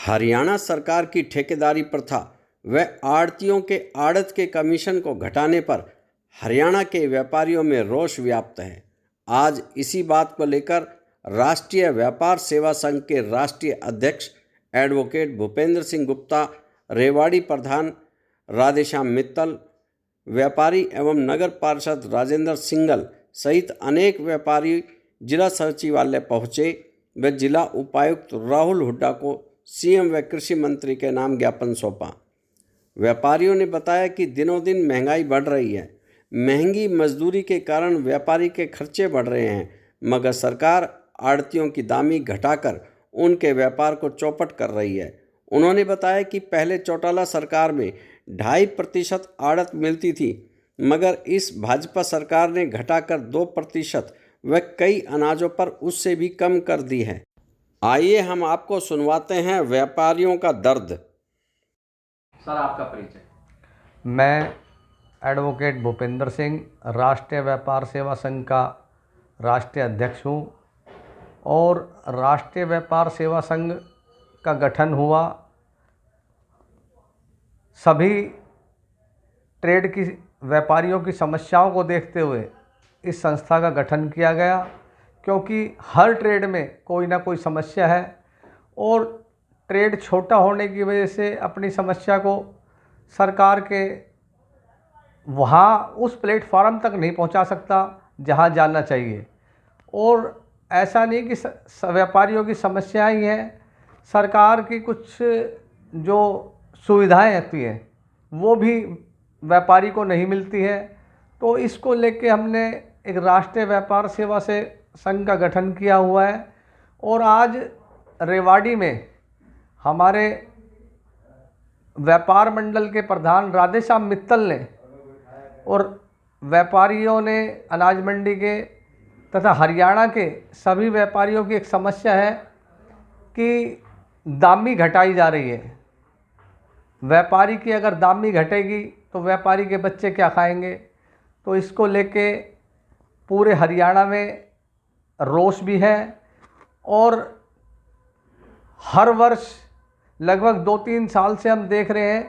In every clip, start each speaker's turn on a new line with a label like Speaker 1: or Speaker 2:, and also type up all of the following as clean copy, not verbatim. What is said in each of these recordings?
Speaker 1: हरियाणा सरकार की ठेकेदारी प्रथा व आढ़तियों के आढ़त के कमीशन को घटाने पर हरियाणा के व्यापारियों में रोष व्याप्त है। आज इसी बात को लेकर राष्ट्रीय व्यापार सेवा संघ के राष्ट्रीय अध्यक्ष एडवोकेट भूपेंद्र सिंह गुप्ता, रेवाड़ी प्रधान राधेश्याम मित्तल, व्यापारी एवं नगर पार्षद राजेंद्र सिंगल सहित अनेक व्यापारी जिला सचिवालय पहुंचे व जिला उपायुक्त राहुल हुड्डा को सीएम व कृषि मंत्री के नाम ज्ञापन सौंपा। व्यापारियों ने बताया कि दिनों दिन महंगाई बढ़ रही है। महंगी मजदूरी के कारण व्यापारी के खर्चे बढ़ रहे हैं, मगर सरकार आढ़तियों की दामी घटाकर उनके व्यापार को चौपट कर रही है। उन्होंने बताया कि पहले चौटाला सरकार में 2.5% आढ़त मिलती थी, मगर इस भाजपा सरकार ने घटाकर 2% व कई अनाजों पर उससे भी कम कर दी है। आइए हम आपको सुनवाते हैं व्यापारियों का दर्द।
Speaker 2: सर, आपका परिचय।
Speaker 3: मैं एडवोकेट भूपेंद्र सिंह, राष्ट्रीय व्यापार सेवा संघ का राष्ट्रीय अध्यक्ष हूँ और राष्ट्रीय व्यापार सेवा संघ का गठन हुआ सभी ट्रेड की व्यापारियों की समस्याओं को देखते हुए इस संस्था का गठन किया गया, क्योंकि हर ट्रेड में कोई ना कोई समस्या है और ट्रेड छोटा होने की वजह से अपनी समस्या को सरकार के वहाँ उस प्लेटफॉर्म तक नहीं पहुँचा सकता जहाँ जाना चाहिए। और ऐसा नहीं कि व्यापारियों की समस्याएं ही हैं, सरकार की कुछ जो सुविधाएं होती हैं वो भी व्यापारी को नहीं मिलती है। तो इसको लेके हमने एक राष्ट्रीय व्यापार सेवा से संघ का गठन किया हुआ है और आज रेवाड़ी में हमारे व्यापार मंडल के प्रधान राधेश्याम मित्तल ने और व्यापारियों ने अनाज मंडी के तथा हरियाणा के सभी व्यापारियों की एक समस्या है कि दामी घटाई जा रही है। व्यापारी की अगर दामी घटेगी तो व्यापारी के बच्चे क्या खाएंगे। तो इसको लेके पूरे हरियाणा में रोष भी है और हर वर्ष लगभग 2-3 साल से हम देख रहे हैं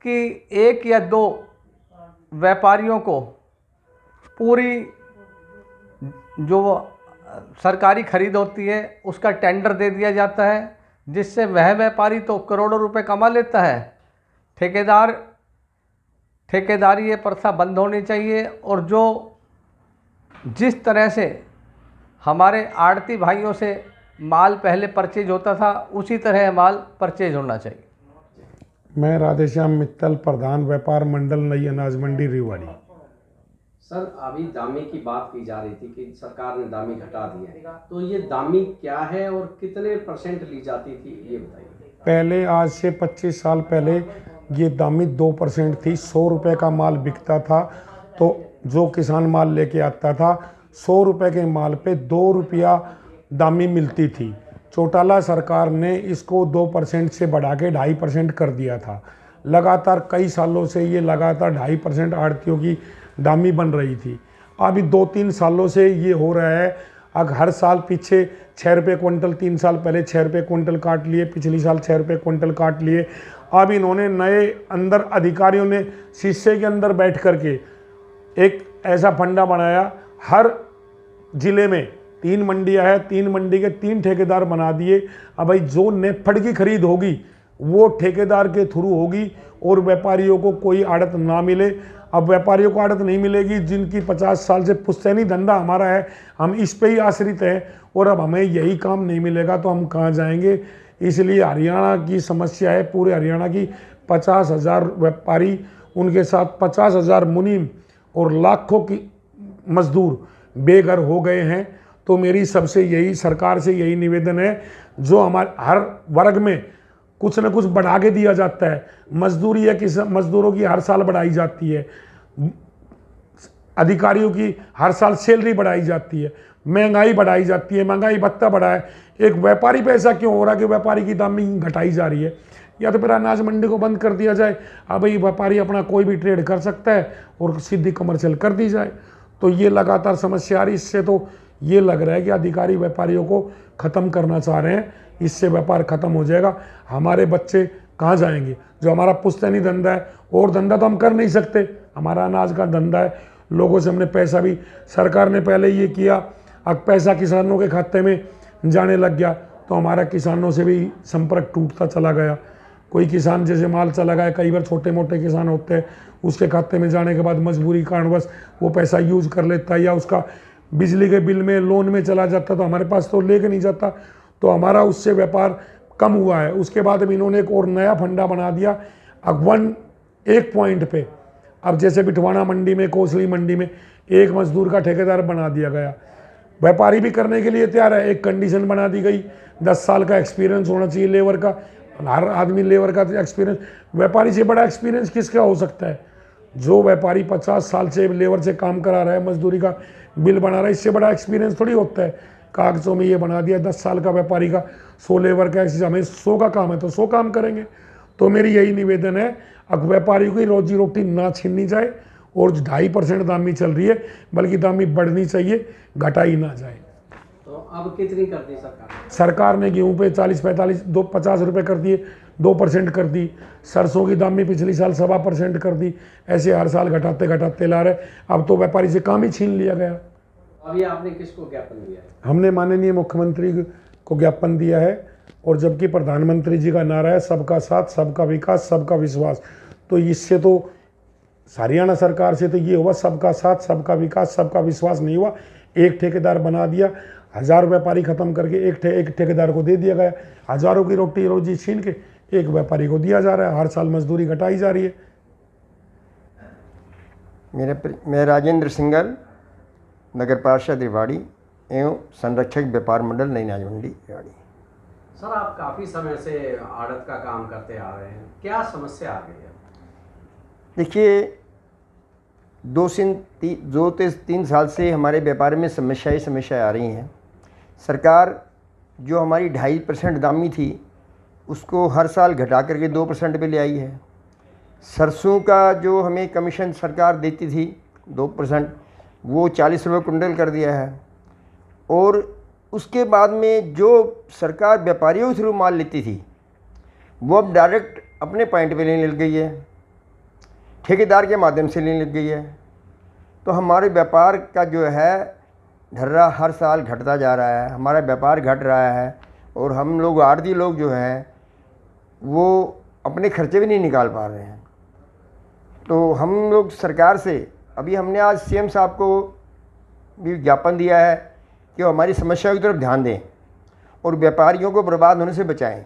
Speaker 3: कि 1 या 2 व्यापारियों को पूरी जो सरकारी खरीद होती है उसका टेंडर दे दिया जाता है, जिससे वह व्यापारी तो करोड़ों रुपए कमा लेता है। ठेकेदारी ये प्रथा बंद होनी चाहिए और जो जिस तरह से हमारे आढ़ती भाइयों से माल पहले परचेज होता था उसी तरह माल परचेज होना चाहिए।
Speaker 4: मैं राधेश्याम मित्तल, प्रधान व्यापार मंडल नई अनाज मंडी रेवाड़ी।
Speaker 1: सर, अभी दामी की बात की जा रही थी कि सरकार ने दामी घटा दिया है, तो ये दामी क्या है और कितने % ली जाती थी, ये बताइए।
Speaker 4: पहले आज से 25 साल पहले ये दामी 2% थी। 100 रुपये का माल बिकता था तो जो किसान माल लेके आता था 100 रुपये के माल पे 2 रुपया दामी मिलती थी। चौटाला सरकार ने इसको 2% से बढ़ा के 2.5% कर दिया था। लगातार कई सालों से ये लगातार 2.5% आढ़तियों की दामी बन रही थी। अभी 2-3 सालों से ये हो रहा है। अब हर साल पीछे 6 रुपये क्विंटल, 3 साल पहले 6 रुपये क्विंटल काट लिए, पिछली साल 6 रुपये क्विंटल काट लिए। अब इन्होंने नए अंदर अधिकारियों ने शीशे के अंदर बैठ करके एक ऐसा फंडा बनाया, हर जिले में 3 मंडियां है, 3 मंडी के 3 ठेकेदार बना दिए। अब भाई जो नेफड़ की खरीद होगी वो ठेकेदार के थ्रू होगी और व्यापारियों को कोई आड़त ना मिले। अब व्यापारियों को आड़त नहीं मिलेगी जिनकी 50 साल से पुश्तैनी धंधा हमारा है, हम इस पे ही आश्रित हैं और अब हमें यही काम नहीं मिलेगा तो हम कहाँ जाएंगे। इसलिए हरियाणा की समस्या है, पूरे हरियाणा की 50,000 व्यापारी, उनके साथ 50,000 मुनीम और लाखों की मजदूर बेघर हो गए हैं। तो मेरी सबसे यही सरकार से यही निवेदन है, जो हमारे हर वर्ग में कुछ न कुछ बढ़ा के दिया जाता है। मजदूरी है कि मजदूरों की हर साल बढ़ाई जाती है, अधिकारियों की हर साल सैलरी बढ़ाई जाती है, महंगाई बढ़ाई जाती है, महंगाई भत्ता बढ़ा है। एक व्यापारी पे ऐसा क्यों हो रहा है कि व्यापारी की दामी घटाई जा रही है? या तो फिर अनाज मंडी को बंद कर दिया जाए, अब भाई व्यापारी अपना कोई भी ट्रेड कर सकता है और सीधी कमर्शियल कर दी जाए। तो ये लगातार समस्या आ रही। इससे तो ये लग रहा है कि अधिकारी व्यापारियों को ख़त्म करना चाह रहे हैं। इससे व्यापार खत्म हो जाएगा। हमारे बच्चे कहाँ जाएंगे? जो हमारा पुश्तैनी धंधा है, और धंधा तो हम कर नहीं सकते, हमारा अनाज का धंधा है, लोगों से हमने पैसा भी, सरकार ने पहले ये किया, अब पैसा किसानों के खाते में जाने लग गया तो हमारा किसानों से भी संपर्क टूटता चला गया। कोई किसान जैसे माल चला गया, कई बार छोटे मोटे किसान होते हैं, उसके खाते में जाने के बाद मजबूरी कारणवश वो पैसा यूज कर लेता है, या उसका बिजली के बिल में लोन में चला जाता, तो हमारे पास तो लेके नहीं जाता, तो हमारा उससे व्यापार कम हुआ है। उसके बाद अब इन्होंने एक और नया फंडा बना दिया, अब एक पॉइंट पे, अब जैसे बिठवाना मंडी में, कोसली मंडी में एक मजदूर का ठेकेदार बना दिया गया। व्यापारी भी करने के लिए तैयार है, एक कंडीशन बना दी गई, 10 साल का एक्सपीरियंस होना चाहिए लेबर का, हर आदमी लेबर का एक्सपीरियंस। व्यापारी से बड़ा एक्सपीरियंस किसका हो सकता है? जो व्यापारी 50 साल से लेबर से काम करा रहा है, मजदूरी का बिल बना रहा है, इससे बड़ा एक्सपीरियंस थोड़ी होता है। कागजों में ये बना दिया 10 साल का व्यापारी का, 100 लेबर का, हमें 100 का काम है तो 100 काम करेंगे। तो मेरी यही निवेदन है, अब व्यापारियों की रोजी रोटी ना छीननी जाए, और 2.5% दामी चल रही है, बल्कि दामी बढ़नी चाहिए, घटाई ना जाए।
Speaker 2: तो अब कितनी कर दी सरकार?
Speaker 4: सरकार ने गेहूं पे 40-45 50 रुपये कर दिए, 2% कर दी। सरसों की दाम में पिछली साल 7% कर दी। ऐसे हर साल घटाते घटाते ला रहे, अब तो व्यापारी से काम ही छीन लिया गया।
Speaker 2: अभी आपने किसको ज्ञापन दिया है?
Speaker 4: हमने माननीय मुख्यमंत्री को ज्ञापन दिया है, और जबकि प्रधानमंत्री जी का नारा है सबका साथ, सबका विकास, सबका विश्वास, तो इससे तो हरियाणा सरकार से तो ये हुआ सबका साथ, सबका विकास, सबका विश्वास नहीं हुआ। एक ठेकेदार बना दिया, 1000 व्यापारी खत्म करके एक ठेकेदार को दे दिया गया। हज़ारों की रोटी रोजी छीन के एक व्यापारी को दिया जा रहा है, हर साल मजदूरी घटाई जा रही है।
Speaker 5: मैं राजेंद्र सिंगल, नगर पार्षद रेवाड़ी एवं संरक्षक व्यापार मंडल नई अनाज मंडी रेवाड़ी।
Speaker 2: सर, आप काफ़ी समय से आड़त का काम करते आ रहे हैं, क्या समस्या आ गई है?
Speaker 5: देखिए, 2 से 3 साल से हमारे व्यापार में समस्याएं आ रही हैं। सरकार जो हमारी 2.5% दामी थी उसको हर साल घटा करके 2% पे ले आई है। सरसों का जो हमें कमीशन सरकार देती थी 2%, वो 40 रुपये कुंटल कर दिया है। और उसके बाद में जो सरकार व्यापारियों के थ्रू माल लेती थी वो अब डायरेक्ट अपने पॉइंट पे लेने लग गई है, ठेकेदार के माध्यम से लेने लग गई है। तो हमारे व्यापार का जो है ढर्रा हर साल घटता जा रहा है, हमारा व्यापार घट रहा है, और हम लोग आड़ती लोग जो हैं वो अपने खर्चे भी नहीं निकाल पा रहे हैं। तो हम लोग सरकार से अभी हमने आज सीएम साहब को भी ज्ञापन दिया है कि वो हमारी समस्याओं की तरफ ध्यान दें और व्यापारियों को बर्बाद होने से बचाएं।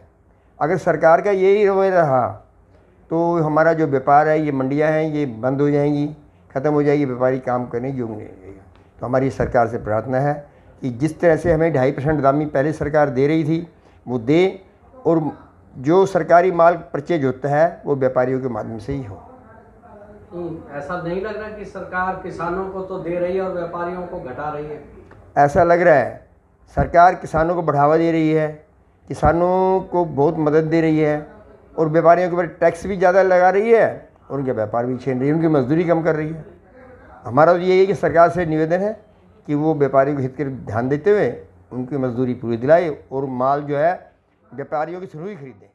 Speaker 5: अगर सरकार का यही रवैया रहा तो हमारा जो व्यापार है, ये मंडियां हैं, ये बंद हो जाएंगी, ख़त्म हो जाएगी, व्यापारी काम करने योग्य नहीं रहेगा। तो हमारी सरकार से प्रार्थना है कि जिस तरह से हमें 2.5% दामी पहले सरकार दे रही थी वो दे, और जो सरकारी माल परचेज होता है वो व्यापारियों के माध्यम से ही हो।
Speaker 2: ऐसा नहीं लग रहा कि सरकार किसानों को तो दे रही है और व्यापारियों को घटा रही है?
Speaker 5: ऐसा लग रहा है सरकार किसानों को बढ़ावा दे रही है, किसानों को बहुत मदद दे रही है, और व्यापारियों के ऊपर टैक्स भी ज़्यादा लगा रही है और उनके व्यापार भी छीन रही है, उनकी मजदूरी कम कर रही है। हमारा तो यही है कि सरकार से निवेदन है कि वो व्यापारियों के हित पर ध्यान देते हुए उनकी मजदूरी पूरी दिलाए और माल जो है व्यापारियों के थ्रू ही खरीदें।